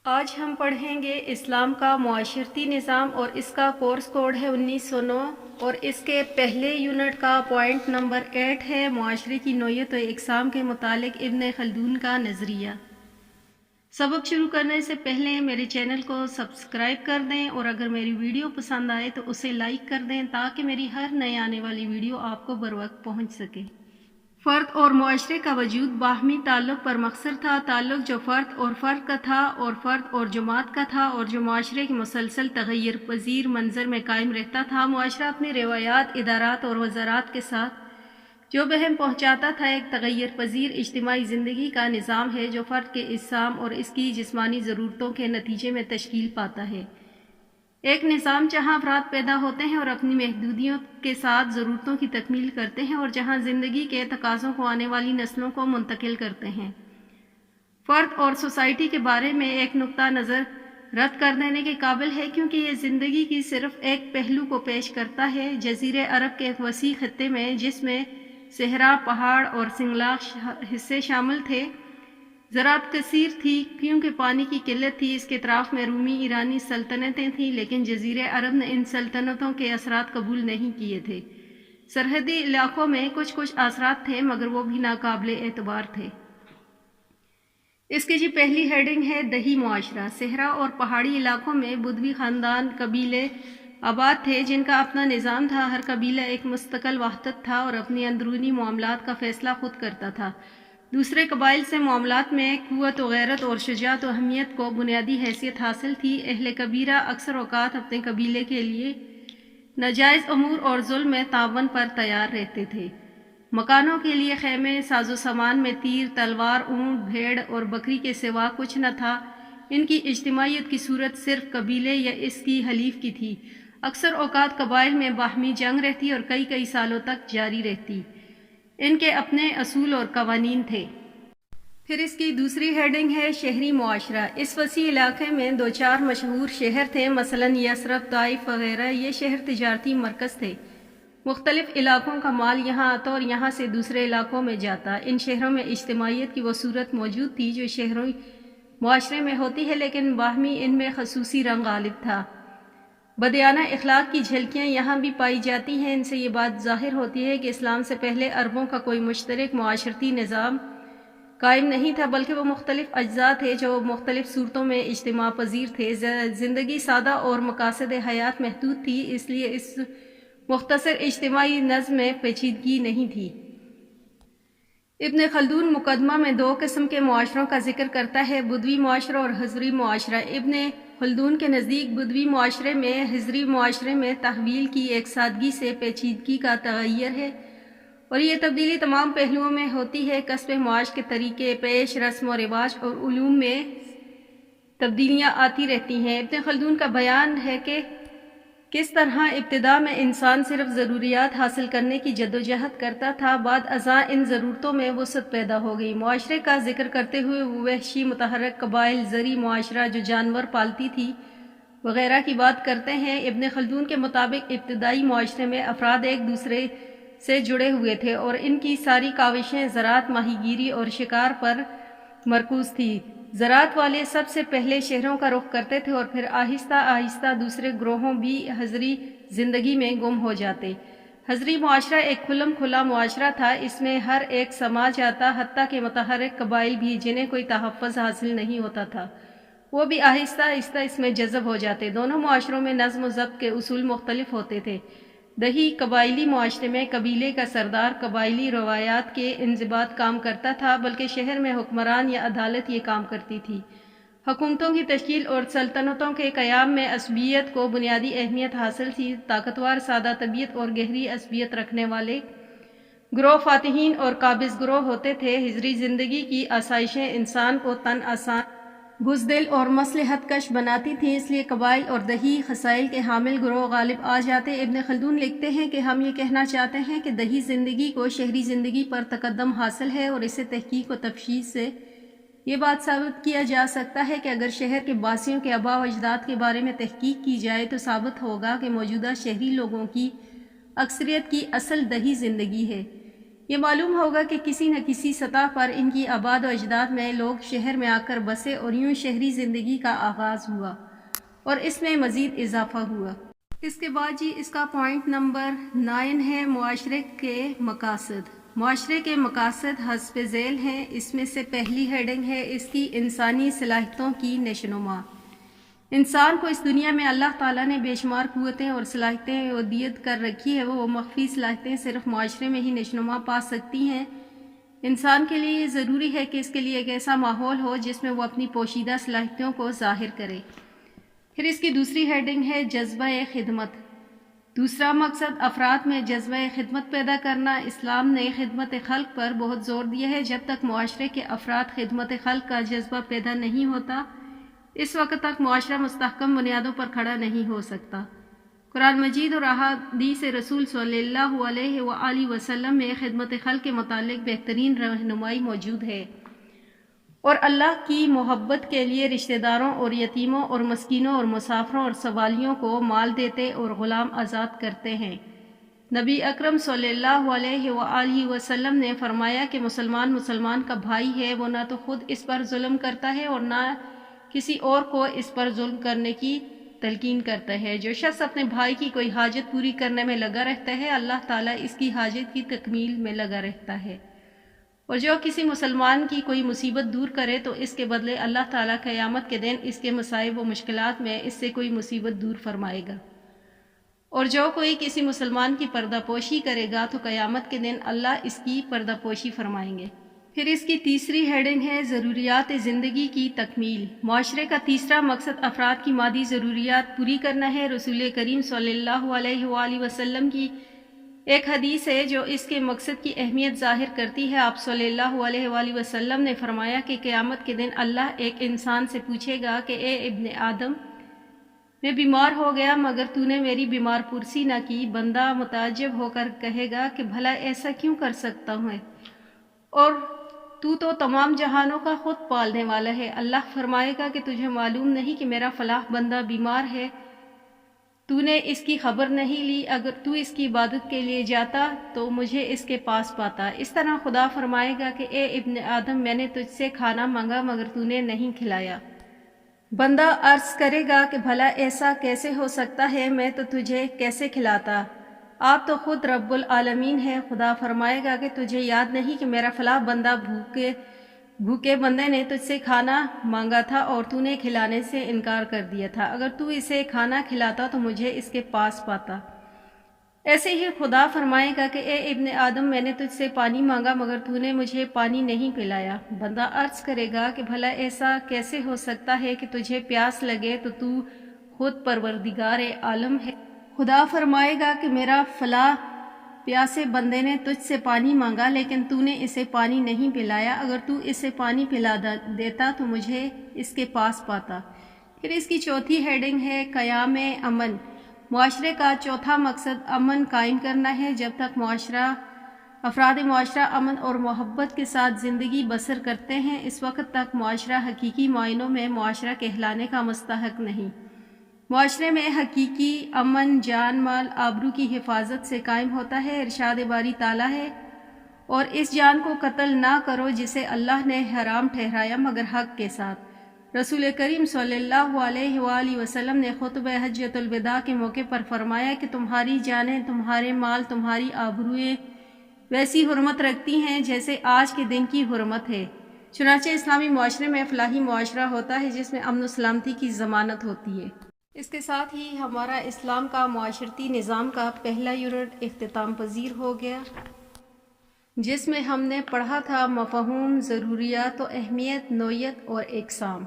آج ہم پڑھیں گے اسلام کا معاشرتی نظام اور اس کا کورس کوڈ ہے 1909 اور اس کے پہلے یونٹ کا پوائنٹ نمبر 8 ہے معاشرے کی نوعیت و اقسام کے متعلق ابن خلدون کا نظریہ۔ سبق شروع کرنے سے پہلے میرے چینل کو سبسکرائب کر دیں اور اگر میری ویڈیو پسند آئے تو اسے لائک کر دیں تاکہ میری ہر نئے آنے والی ویڈیو آپ کو بروقت پہنچ سکے۔ فرد اور معاشرے کا وجود باہمی تعلق پر مقصر تھا، تعلق جو فرد اور فرد کا تھا اور فرد اور جماعت کا تھا اور جو معاشرے کے مسلسل تغیر پذیر منظر میں قائم رہتا تھا۔ معاشرہ اپنی روایات، ادارات اور وزارات کے ساتھ جو بہم پہنچاتا تھا ایک تغیر پذیر اجتماعی زندگی کا نظام ہے جو فرد کے اجسام اور اس کی جسمانی ضرورتوں کے نتیجے میں تشکیل پاتا ہے۔ ایک نظام جہاں افراد پیدا ہوتے ہیں اور اپنی محدودیتوں کے ساتھ ضرورتوں کی تکمیل کرتے ہیں اور جہاں زندگی کے تقاضوں کو آنے والی نسلوں کو منتقل کرتے ہیں۔ فرد اور سوسائٹی کے بارے میں ایک نقطہ نظر رد کر دینے کے قابل ہے کیونکہ یہ زندگی کی صرف ایک پہلو کو پیش کرتا ہے۔ جزیرہ عرب کے ایک وسیع خطے میں جس میں صحرا، پہاڑ اور سنگلاخ حصے شامل تھے، زراعت کثیر تھی کیونکہ پانی کی قلت تھی۔ اس کے اطراف میں رومی ایرانی سلطنتیں تھیں لیکن جزیرہ عرب نے ان سلطنتوں کے اثرات قبول نہیں کیے تھے۔ سرحدی علاقوں میں کچھ اثرات تھے مگر وہ بھی ناقابل اعتبار تھے۔ اس کی پہلی ہیڈنگ ہے دیہی معاشرہ۔ صحرا اور پہاڑی علاقوں میں بدوی خاندان قبیلے آباد تھے جن کا اپنا نظام تھا۔ ہر قبیلہ ایک مستقل وحدت تھا اور اپنی اندرونی معاملات کا فیصلہ خود کرتا تھا۔ دوسرے قبائل سے معاملات میں قوت و غیرت اور شجاعت و اہمیت کو بنیادی حیثیت حاصل تھی۔ اہل قبیلہ اکثر اوقات اپنے قبیلے کے لیے ناجائز امور اور ظلم میں تعاون پر تیار رہتے تھے۔ مکانوں کے لیے خیمے، ساز و سامان میں تیر، تلوار، اونٹ، بھیڑ اور بکری کے سوا کچھ نہ تھا۔ ان کی اجتماعیت کی صورت صرف قبیلے یا اس کی حلیف کی تھی۔ اکثر اوقات قبائل میں باہمی جنگ رہتی اور کئی سالوں تک جاری رہتی۔ ان کے اپنے اصول اور قوانین تھے۔ پھر اس کی دوسری ہیڈنگ ہے شہری معاشرہ۔ اس وسیع علاقے میں دو چار مشہور شہر تھے، مثلاً یثرب، طائف وغیرہ۔ یہ شہر تجارتی مرکز تھے۔ مختلف علاقوں کا مال یہاں آتا اور یہاں سے دوسرے علاقوں میں جاتا۔ ان شہروں میں اجتماعیت کی وہ صورت موجود تھی جو شہری معاشرے میں ہوتی ہے لیکن باہمی ان میں خصوصی رنگ غالب تھا۔ بدیانہ اخلاق کی جھلکیاں یہاں بھی پائی جاتی ہیں۔ ان سے یہ بات ظاہر ہوتی ہے کہ اسلام سے پہلے عربوں کا کوئی مشترک معاشرتی نظام قائم نہیں تھا بلکہ وہ مختلف اجزاء تھے جو مختلف صورتوں میں اجتماع پذیر تھے۔ زندگی سادہ اور مقاصد حیات محدود تھی، اس لیے اس مختصر اجتماعی نظم میں پیچیدگی نہیں تھی۔ ابن خلدون مقدمہ میں دو قسم کے معاشروں کا ذکر کرتا ہے، بدوی معاشرہ اور حضری معاشرہ۔ ابن خلدون کے نزدیک بدوی معاشرے میں حضری معاشرے میں تحویل کی ایک سادگی سے پیچیدگی کا تغیر ہے اور یہ تبدیلی تمام پہلوؤں میں ہوتی ہے۔ کسب معاش کے طریقے پیش، رسم و رواج اور علوم میں تبدیلیاں آتی رہتی ہیں۔ ابن خلدون کا بیان ہے کہ کس طرح ابتدا میں انسان صرف ضروریات حاصل کرنے کی جدوجہد کرتا تھا، بعد ازاں ان ضرورتوں میں وسعت پیدا ہو گئی۔ معاشرے کا ذکر کرتے ہوئے وہ وحشی متحرک قبائل، زرعی معاشرہ جو جانور پالتی تھی وغیرہ کی بات کرتے ہیں۔ ابن خلدون کے مطابق ابتدائی معاشرے میں افراد ایک دوسرے سے جڑے ہوئے تھے اور ان کی ساری کاوشیں زراعت، ماہی گیری اور شکار پر مرکوز تھی۔ زراعت والے سب سے پہلے شہروں کا رخ کرتے تھے اور پھر آہستہ آہستہ دوسرے گروہوں بھی حضری زندگی میں گم ہو جاتے۔ حضری معاشرہ ایک کھلم کھلا معاشرہ تھا، اس میں ہر ایک سما جاتا، حتیٰ کہ متحرک قبائل بھی جنہیں کوئی تحفظ حاصل نہیں ہوتا تھا وہ بھی آہستہ آہستہ اس میں جذب ہو جاتے۔ دونوں معاشروں میں نظم و ضبط کے اصول مختلف ہوتے تھے۔ دیہی قبائلی معاشرے میں قبیلے کا سردار قبائلی روایات کے انضباط کام کرتا تھا بلکہ شہر میں حکمران یا عدالت یہ کام کرتی تھی۔ حکومتوں کی تشکیل اور سلطنتوں کے قیام میں عصبیت کو بنیادی اہمیت حاصل تھی۔ طاقتور، سادہ طبیعت اور گہری عصبیت رکھنے والے گروہ فاتحین اور قابض گروہ ہوتے تھے۔ حضری زندگی کی آسائشیں انسان کو تن آسان، بزدل اور مصلحت کش بناتی تھیں، اس لیے قبائل اور دیہی خصائل کے حامل گروہ غالب آ جاتے۔ ابن خلدون لکھتے ہیں کہ ہم یہ کہنا چاہتے ہیں کہ دیہی زندگی کو شہری زندگی پر تقدم حاصل ہے اور اسے تحقیق و تفشیص سے یہ بات ثابت کیا جا سکتا ہے کہ اگر شہر کے باسیوں کے آباء و اجداد کے بارے میں تحقیق کی جائے تو ثابت ہوگا کہ موجودہ شہری لوگوں کی اکثریت کی اصل دیہی زندگی ہے۔ یہ معلوم ہوگا کہ کسی نہ کسی سطح پر ان کی آباد و اجداد میں لوگ شہر میں آ کر بسے اور یوں شہری زندگی کا آغاز ہوا اور اس میں مزید اضافہ ہوا۔ اس کے بعد اس کا پوائنٹ نمبر 9 ہے معاشرے کے مقاصد۔ معاشرے کے مقاصد حسب ذیل ہیں۔ اس میں سے پہلی ہیڈنگ ہے اس کی انسانی صلاحیتوں کی نشوونما۔ انسان کو اس دنیا میں اللہ تعالیٰ نے بے شمار قوتیں اور صلاحیتیں عطیت کر رکھی ہے۔ وہ مخفی صلاحیتیں صرف معاشرے میں ہی نشوونما پا سکتی ہیں۔ انسان کے لیے یہ ضروری ہے کہ اس کے لیے ایک ایسا ماحول ہو جس میں وہ اپنی پوشیدہ صلاحیتوں کو ظاہر کرے۔ پھر اس کی دوسری ہیڈنگ ہے جذبہ خدمت۔ دوسرا مقصد افراد میں جذبہ خدمت پیدا کرنا۔ اسلام نے خدمت خلق پر بہت زور دیا ہے۔ جب تک معاشرے کے افراد خدمت خلق کا جذبہ پیدا نہیں ہوتا اس وقت تک معاشرہ مستحکم بنیادوں پر کھڑا نہیں ہو سکتا۔ قرآن مجید اور احادیث رسول صلی اللہ علیہ وآلہ وسلم میں خدمت خلق کے متعلق بہترین رہنمائی موجود ہے اور اللہ کی محبت کے لیے رشتہ داروں اور یتیموں اور مسکینوں اور مسافروں اور سوالیوں کو مال دیتے اور غلام آزاد کرتے ہیں۔ نبی اکرم صلی اللہ علیہ وآلہ وسلم نے فرمایا کہ مسلمان کا بھائی ہے، وہ نہ تو خود اس پر ظلم کرتا ہے اور نہ کسی اور کو اس پر ظلم کرنے کی تلقین کرتا ہے۔ جو شخص اپنے بھائی کی کوئی حاجت پوری کرنے میں لگا رہتا ہے اللہ تعالیٰ اس کی حاجت کی تکمیل میں لگا رہتا ہے، اور جو کسی مسلمان کی کوئی مصیبت دور کرے تو اس کے بدلے اللہ تعالیٰ قیامت کے دن اس کے مصائب و مشکلات میں اس سے کوئی مصیبت دور فرمائے گا، اور جو کوئی کسی مسلمان کی پردہ پوشی کرے گا تو قیامت کے دن اللہ اس کی پردہ پوشی فرمائیں گے۔ پھر اس کی تیسری ہیڈنگ ہے ضروریات زندگی کی تکمیل۔ معاشرے کا تیسرا مقصد افراد کی مادی ضروریات پوری کرنا ہے۔ رسول کریم صلی اللہ علیہ وآلہ وسلم کی ایک حدیث ہے جو اس کے مقصد کی اہمیت ظاہر کرتی ہے۔ آپ صلی اللہ علیہ وآلہ وسلم نے فرمایا کہ قیامت کے دن اللہ ایک انسان سے پوچھے گا کہ اے ابن آدم، میں بیمار ہو گیا مگر تو نے میری بیمار پرسی نہ کی۔ بندہ متعجب ہو کر کہے گا کہ بھلا ایسا کیوں کر سکتا ہوں، اور تو تمام جہانوں کا خود پالنے والا ہے۔ اللہ فرمائے گا کہ تجھے معلوم نہیں کہ میرا فلاں بندہ بیمار ہے، تو نے اس کی خبر نہیں لی، اگر تو اس کی عبادت کے لیے جاتا تو مجھے اس کے پاس پاتا۔ اس طرح خدا فرمائے گا کہ اے ابن آدم، میں نے تجھ سے کھانا مانگا مگر تو نے نہیں کھلایا۔ بندہ عرض کرے گا کہ بھلا ایسا کیسے ہو سکتا ہے، میں تو تجھے کیسے کھلاتا، آپ تو خود رب العالمین ہے۔ خدا فرمائے گا کہ تجھے یاد نہیں کہ میرا فلاں بندہ بھوکے بندے نے تجھ سے کھانا مانگا تھا اور تو نے کھلانے سے انکار کر دیا تھا، اگر تو اسے کھانا کھلاتا تو مجھے اس کے پاس پاتا۔ ایسے ہی خدا فرمائے گا کہ اے ابن آدم، میں نے تجھ سے پانی مانگا مگر تو نے مجھے پانی نہیں پلایا۔ بندہ عرض کرے گا کہ بھلا ایسا کیسے ہو سکتا ہے کہ تجھے پیاس لگے تو خود پروردگار عالم ہے۔ خدا فرمائے گا کہ میرا فلاں پیاسے بندے نے تجھ سے پانی مانگا لیکن تو نے اسے پانی نہیں پلایا، اگر تو اسے پانی پلا دیتا تو مجھے اس کے پاس پاتا۔ پھر اس کی چوتھی ہیڈنگ ہے قیام امن۔ معاشرے کا چوتھا مقصد امن قائم کرنا ہے۔ جب تک افراد معاشرہ امن اور محبت کے ساتھ زندگی بسر کرتے ہیں اس وقت تک معاشرہ حقیقی معنوں میں معاشرہ کہلانے کا مستحق نہیں۔ معاشرے میں حقیقی امن جان مال آبرو کی حفاظت سے قائم ہوتا ہے۔ ارشاد باری تعالیٰ ہے، اور اس جان کو قتل نہ کرو جسے اللہ نے حرام ٹھہرایا مگر حق کے ساتھ۔ رسول کریم صلی اللہ علیہ وآلہ وسلم نے خطبہ حجۃ الوداع کے موقع پر فرمایا کہ تمہاری جانیں، تمہارے مال، تمہاری آبروئیں ویسی حرمت رکھتی ہیں جیسے آج کے دن کی حرمت ہے۔ چنانچہ اسلامی معاشرے میں فلاحی معاشرہ ہوتا ہے جس میں امن و سلامتی کی ضمانت ہوتی ہے۔ اس کے ساتھ ہی ہمارا اسلام کا معاشرتی نظام کا پہلا یونٹ اختتام پذیر ہو گیا، جس میں ہم نے پڑھا تھا مفہوم، ضروریات و اہمیت، نوعیت اور اقسام۔